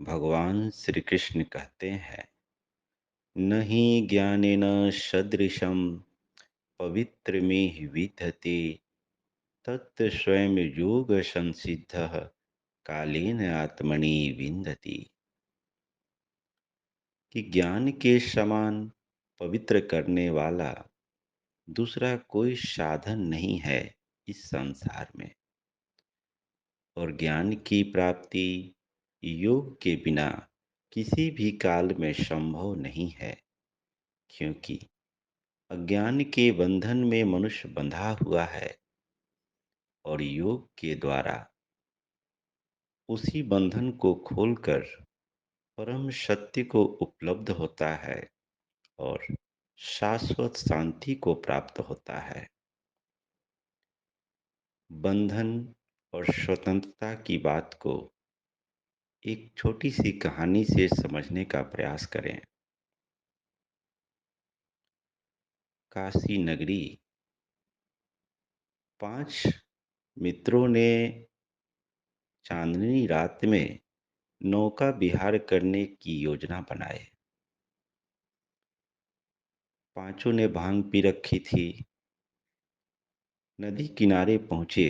भगवान श्री कृष्ण कहते हैं, नहीं ज्ञानेन सदृशं पवित्रमिह विद्यते तत् स्वयं योग संसिद्धः कालेन आत्मनि विन्दति। कि ज्ञान के समान पवित्र करने वाला दूसरा कोई साधन नहीं है इस संसार में। और ज्ञान की प्राप्ति योग के बिना किसी भी काल में संभव नहीं है, क्योंकि अज्ञान के बंधन में मनुष्य बंधा हुआ है और योग के द्वारा उसी बंधन को खोलकर परम सत्य को उपलब्ध होता है और शाश्वत शांति को प्राप्त होता है। बंधन और स्वतंत्रता की बात को एक छोटी सी कहानी से समझने का प्रयास करें। काशी नगरी 5 मित्रों ने चांदनी रात में नौका विहार करने की योजना बनाए। पांचों ने भांग पी रखी थी। नदी किनारे पहुंचे,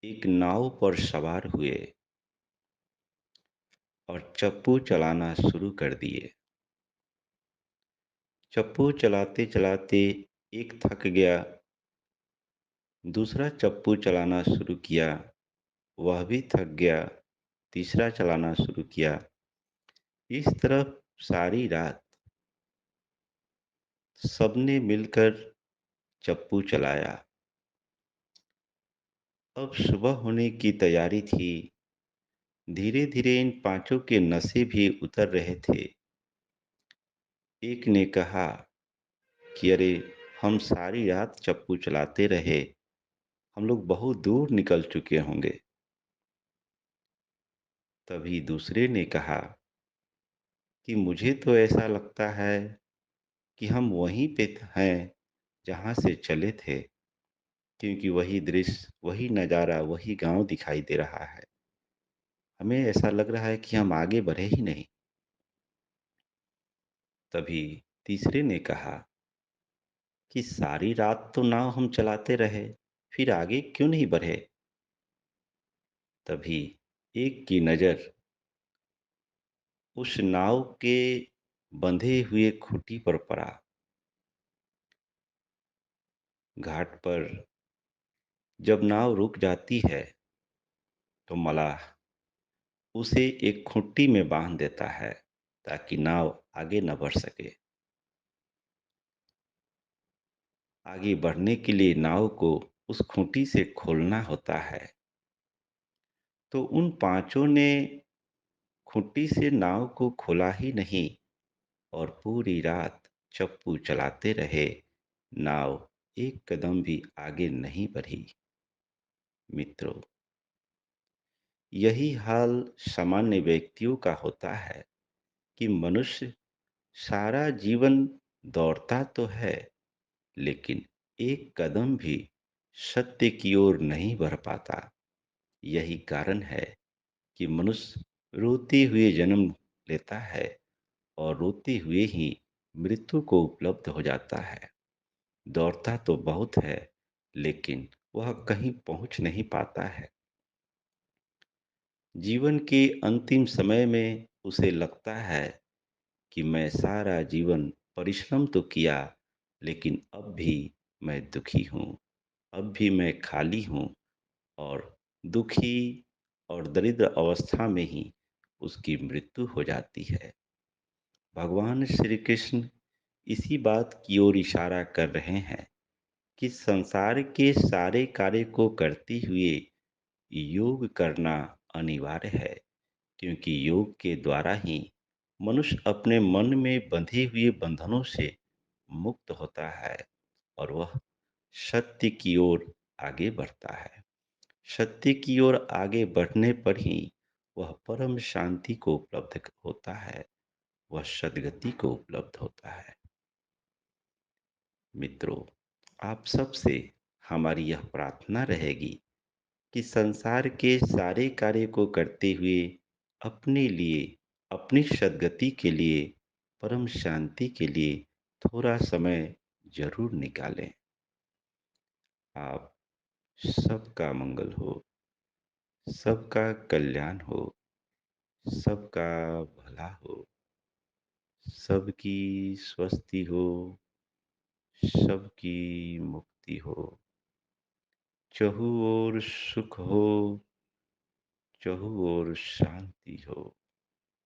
एक नाव पर सवार हुए और चप्पू चलाना शुरू कर दिए। चप्पू चलाते चलाते एक थक गया, दूसरा चप्पू चलाना शुरू किया, वह भी थक गया, तीसरा चलाना शुरू किया। इस तरह सारी रात सबने मिलकर चप्पू चलाया। अब सुबह होने की तैयारी थी। धीरे धीरे इन पांचों के नशे भी उतर रहे थे। एक ने कहा कि अरे, हम सारी रात चप्पू चलाते रहे, हम लोग बहुत दूर निकल चुके होंगे। तभी दूसरे ने कहा कि मुझे तो ऐसा लगता है कि हम वहीं पे हैं जहाँ से चले थे, क्योंकि वही दृश्य, वही नज़ारा, वही गांव दिखाई दे रहा है। हमें ऐसा लग रहा है कि हम आगे बढ़े ही नहीं। तभी तीसरे ने कहा कि सारी रात तो नाव हम चलाते रहे, फिर आगे क्यों नहीं बढ़े। तभी एक की नज़र उस नाव के बंधे हुए खूंटी पर पड़ा। घाट पर जब नाव रुक जाती है तो मलाह उसे एक खूंटी में बांध देता है ताकि नाव आगे न बढ़ सके। आगे बढ़ने के लिए नाव को उस खूंटी से खोलना होता है। तो उन पांचों ने खूंटी से नाव को खोला ही नहीं और पूरी रात चप्पू चलाते रहे। नाव एक कदम भी आगे नहीं बढ़ी। मित्रों, यही हाल सामान्य व्यक्तियों का होता है कि मनुष्य सारा जीवन दौड़ता तो है, लेकिन एक कदम भी सत्य की ओर नहीं बढ़ पाता। यही कारण है कि मनुष्य रोते हुए जन्म लेता है और रोते हुए ही मृत्यु को उपलब्ध हो जाता है। दौड़ता तो बहुत है, लेकिन वह कहीं पहुंच नहीं पाता है। जीवन के अंतिम समय में उसे लगता है कि मैं सारा जीवन परिश्रम तो किया, लेकिन अब भी मैं दुखी हूँ, अब भी मैं खाली हूँ। और दुखी और दरिद्र अवस्था में ही उसकी मृत्यु हो जाती है। भगवान श्री कृष्ण इसी बात की ओर इशारा कर रहे हैं कि संसार के सारे कार्य को करते हुए योग करना अनिवार्य है, क्योंकि योग के द्वारा ही मनुष्य अपने मन में बंधे हुए बंधनों से मुक्त होता है और वह सत्य की ओर आगे बढ़ता है। सत्य की ओर आगे बढ़ने पर ही वह परम शांति को उपलब्ध होता है, वह सद्गति को उपलब्ध होता है। मित्रों, आप सबसे हमारी यह प्रार्थना रहेगी कि संसार के सारे कार्य को करते हुए अपने लिए, अपनी सद्गति के लिए, परम शांति के लिए थोड़ा समय ज़रूर निकालें। आप सबका मंगल हो, सबका कल्याण हो, सबका भला हो, सबकी स्वस्ति हो, सबकी मुक्ति हो, चहुँ ओर सुख हो, चहुँ ओर शांति हो।